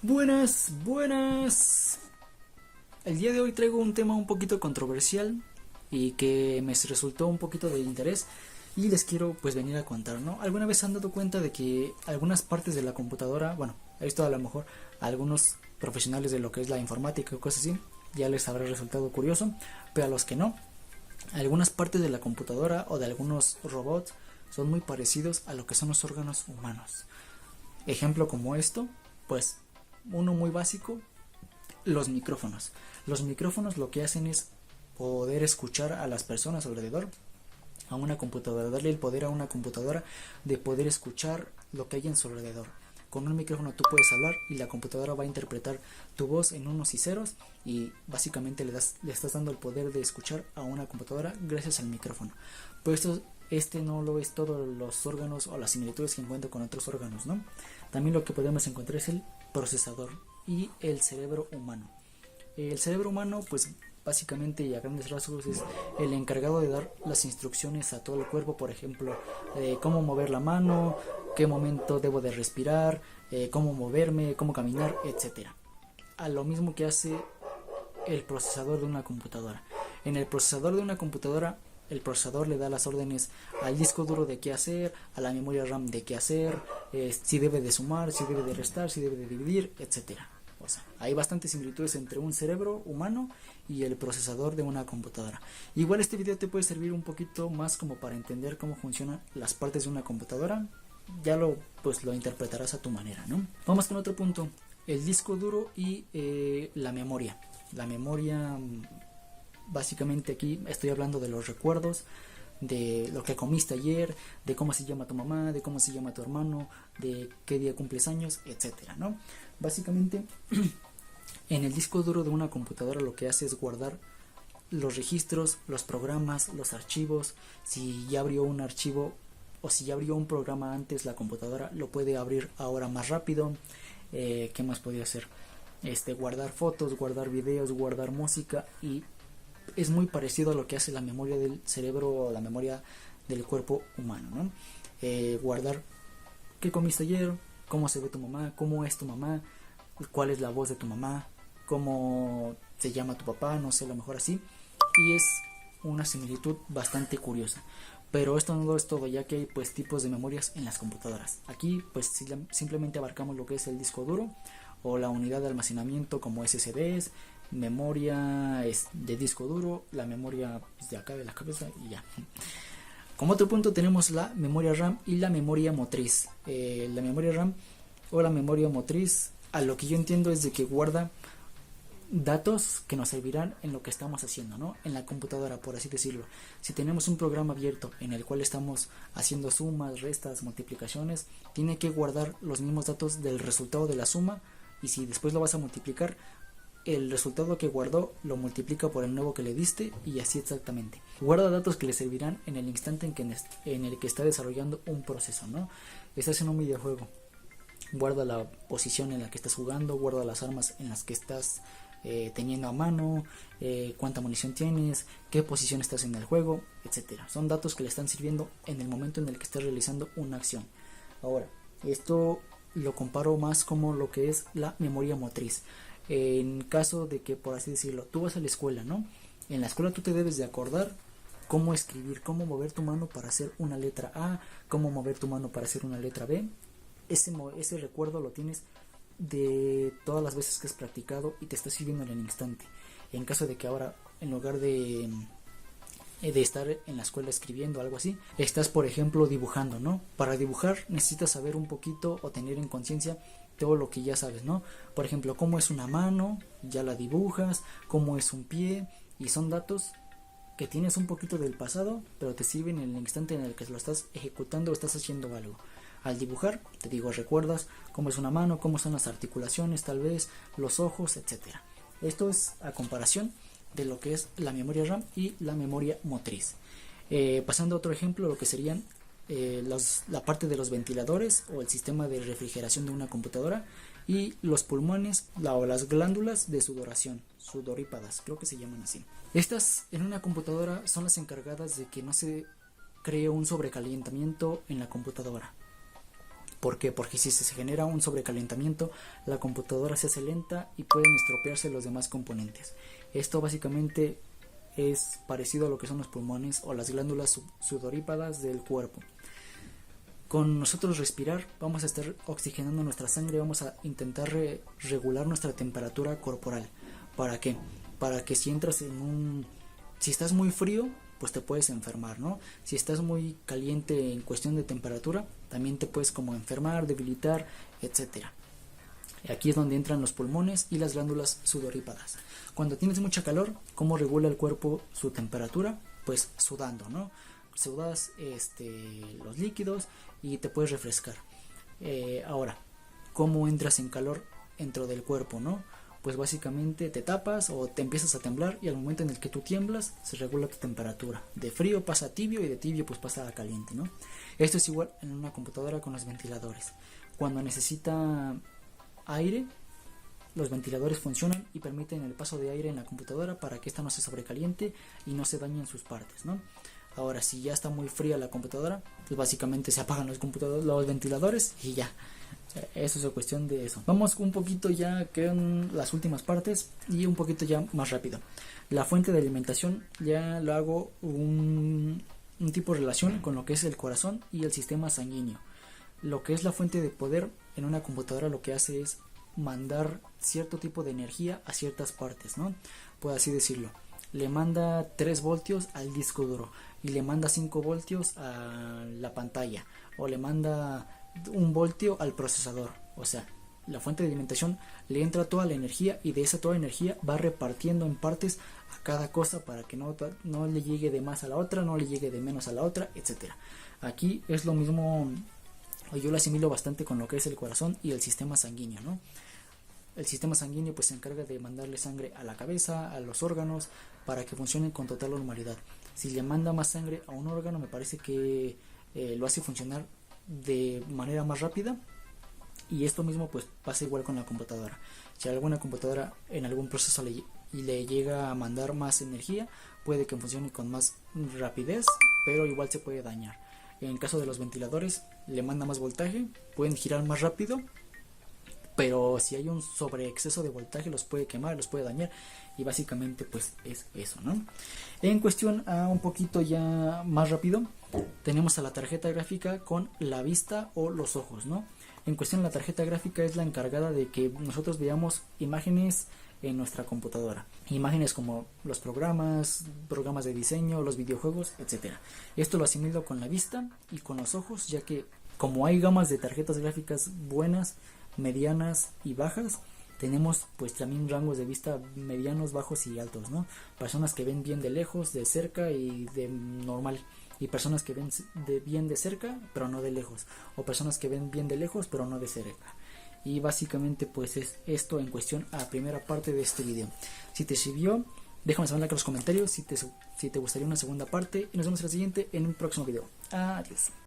Buenas, buenas. El día de hoy traigo un tema un poquito controversial y que me resultó un poquito de interés y les quiero pues venir a contar, ¿no? ¿Alguna vez se han dado cuenta de que algunas partes de la computadora, bueno, esto a lo mejor a algunos profesionales de lo que es la informática o cosas así, ya les habrá resultado curioso, pero a los que no, algunas partes de la computadora o de algunos robots son muy parecidos a lo que son los órganos humanos? Ejemplo como esto, pues uno muy básico, los micrófonos. Los micrófonos lo que hacen es poder escuchar a las personas alrededor, a una computadora, darle el poder a una computadora de poder escuchar lo que hay en su alrededor. Con un micrófono tú puedes hablar y la computadora va a interpretar tu voz en unos y ceros y básicamente le estás dando el poder de escuchar a una computadora gracias al micrófono. Pero este no lo es todos los órganos o las similitudes que encuentro con otros órganos, ¿no? También lo que podemos encontrar es el procesador y el cerebro humano. El cerebro humano, pues básicamente y a grandes rasgos es el encargado de dar las instrucciones a todo el cuerpo, por ejemplo, cómo mover la mano, qué momento debo de respirar, cómo moverme, cómo caminar, etcétera. A lo mismo que hace el procesador de una computadora. En el procesador de una computadora, el procesador le da las órdenes al disco duro de qué hacer, a la memoria RAM de qué hacer, si debe de sumar, si debe de restar, si debe de dividir, etcétera. O sea, hay bastantes similitudes entre un cerebro humano y el procesador de una computadora. Igual este video te puede servir un poquito más como para entender cómo funcionan las partes de una computadora. Ya lo interpretarás a tu manera, ¿no? Vamos con otro punto, el disco duro y la memoria. La memoria, básicamente aquí estoy hablando de los recuerdos, de lo que comiste ayer, de cómo se llama tu mamá, de cómo se llama tu hermano, de qué día cumples años, etcétera, ¿no? Básicamente, en el disco duro de una computadora lo que hace es guardar los registros, los programas, los archivos. Si ya abrió un archivo o si ya abrió un programa antes, la computadora lo puede abrir ahora más rápido. ¿Qué más podría hacer? Guardar fotos, guardar videos, guardar música, y es muy parecido a lo que hace la memoria del cerebro o la memoria del cuerpo humano, ¿no? Guardar qué comiste ayer, cómo se ve tu mamá, cómo es tu mamá, cuál es la voz de tu mamá, cómo se llama tu papá, no sé, a lo mejor así. Y es una similitud bastante curiosa. Pero esto no es todo, ya que hay pues tipos de memorias en las computadoras. Aquí pues simplemente abarcamos lo que es el disco duro o la unidad de almacenamiento como SSDs, memoria de disco duro, la memoria de acá de la cabeza y ya. Como otro punto tenemos la memoria RAM y la memoria motriz. La memoria RAM o la memoria motriz, a lo que yo entiendo es de que guarda datos que nos servirán en lo que estamos haciendo, ¿no? En la computadora, por así decirlo. Si tenemos un programa abierto en el cual estamos haciendo sumas, restas, multiplicaciones, tiene que guardar los mismos datos del resultado de la suma, y si después lo vas a multiplicar, el resultado que guardó lo multiplica por el nuevo que le diste, y así exactamente. Guarda datos que le servirán en el instante en el que está desarrollando un proceso, ¿no? Estás en un videojuego, guarda la posición en la que estás jugando, guarda las armas en las que estás teniendo a mano, cuánta munición tienes, qué posición estás en el juego, etcétera. Son datos que le están sirviendo en el momento en el que estás realizando una acción. Ahora, esto lo comparo más como lo que es la memoria motriz. En caso de que, por así decirlo, tú vas a la escuela, ¿no? En la escuela tú te debes de acordar cómo escribir, cómo mover tu mano para hacer una letra A, cómo mover tu mano para hacer una letra B. Ese recuerdo lo tienes de todas las veces que has practicado y te está sirviendo en el instante. En caso de que ahora, en lugar de estar en la escuela escribiendo algo así, estás por ejemplo dibujando, ¿no? Para dibujar necesitas saber un poquito o tener en conciencia todo lo que ya sabes, ¿no? Por ejemplo, cómo es una mano, ya la dibujas, cómo es un pie, y son datos que tienes un poquito del pasado, pero te sirven en el instante en el que lo estás ejecutando o estás haciendo algo. Al dibujar, te digo, recuerdas cómo es una mano, cómo son las articulaciones, tal vez, los ojos, etcétera. Esto es a comparación de lo que es la memoria RAM y la memoria motriz. Pasando a otro ejemplo, lo que serían la parte de los ventiladores o el sistema de refrigeración de una computadora, y los pulmones o las glándulas de sudoración, sudorípadas, creo que se llaman así. Estas en una computadora son las encargadas de que no se cree un sobrecalentamiento en la computadora. ¿Por qué? Porque si se genera un sobrecalentamiento, la computadora se hace lenta y pueden estropearse los demás componentes. Esto básicamente es parecido a lo que son los pulmones o las glándulas sudoríparas del cuerpo. Con nosotros respirar vamos a estar oxigenando nuestra sangre, vamos a intentar regular nuestra temperatura corporal. ¿Para qué? Para que si entras si estás muy frío, pues te puedes enfermar, ¿no? Si estás muy caliente en cuestión de temperatura, también te puedes como enfermar, debilitar, etcétera. Aquí es donde entran los pulmones y las glándulas sudoríparas. Cuando tienes mucha calor, ¿cómo regula el cuerpo su temperatura? Pues sudando, ¿no? Sudas los líquidos y te puedes refrescar. Ahora, ¿cómo entras en calor dentro del cuerpo, no? Pues básicamente te tapas o te empiezas a temblar y al momento en el que tú tiemblas se regula tu temperatura. De frío pasa a tibio y de tibio pues pasa a caliente, ¿no? Esto es igual en una computadora con los ventiladores. Cuando necesita aire, los ventiladores funcionan y permiten el paso de aire en la computadora para que ésta no se sobrecaliente y no se dañen sus partes, ¿no? Ahora, si ya está muy fría la computadora, pues básicamente se apagan los ventiladores y ya. Eso es cuestión de eso. Vamos un poquito ya con las últimas partes y un poquito ya más rápido. La fuente de alimentación ya lo hago un tipo de relación con lo que es el corazón y el sistema sanguíneo. Lo que es la fuente de poder en una computadora lo que hace es mandar cierto tipo de energía a ciertas partes, ¿no? Por así decirlo. Le manda 3 voltios al disco duro y le manda 5 voltios a la pantalla o le manda 1 voltio al procesador. O sea, la fuente de alimentación le entra toda la energía y de esa toda energía va repartiendo en partes a cada cosa para que no le llegue de más a la otra, no le llegue de menos a la otra, etcétera. Aquí es lo mismo, yo lo asimilo bastante con lo que es el corazón y el sistema sanguíneo, ¿no? El sistema sanguíneo pues se encarga de mandarle sangre a la cabeza, a los órganos, para que funcionen con total normalidad. Si le manda más sangre a un órgano, me parece que lo hace funcionar de manera más rápida. Y esto mismo pues pasa igual con la computadora. Si alguna computadora en algún proceso le llega a mandar más energía, puede que funcione con más rapidez, pero igual se puede dañar. En el caso de los ventiladores, le manda más voltaje, pueden girar más rápido, pero si hay un sobreexceso de voltaje los puede quemar, los puede dañar, y básicamente pues es eso, ¿no? En cuestión a un poquito ya más rápido, tenemos a la tarjeta gráfica con la vista o los ojos, ¿no? En cuestión la tarjeta gráfica es la encargada de que nosotros veamos imágenes en nuestra computadora, imágenes como los programas de diseño, los videojuegos, etcétera. Esto lo asimilo con la vista y con los ojos, ya que como hay gamas de tarjetas gráficas buenas, medianas y bajas, tenemos pues también rangos de vista medianos, bajos y altos, ¿no? Personas que ven bien de lejos, de cerca y de normal, y personas que ven bien de cerca pero no de lejos, o personas que ven bien de lejos pero no de cerca. Y básicamente pues es esto en cuestión a la primera parte de este video. Si te sirvió, déjame saber en los comentarios si te gustaría una segunda parte y nos vemos en la siguiente en un próximo video. Adiós.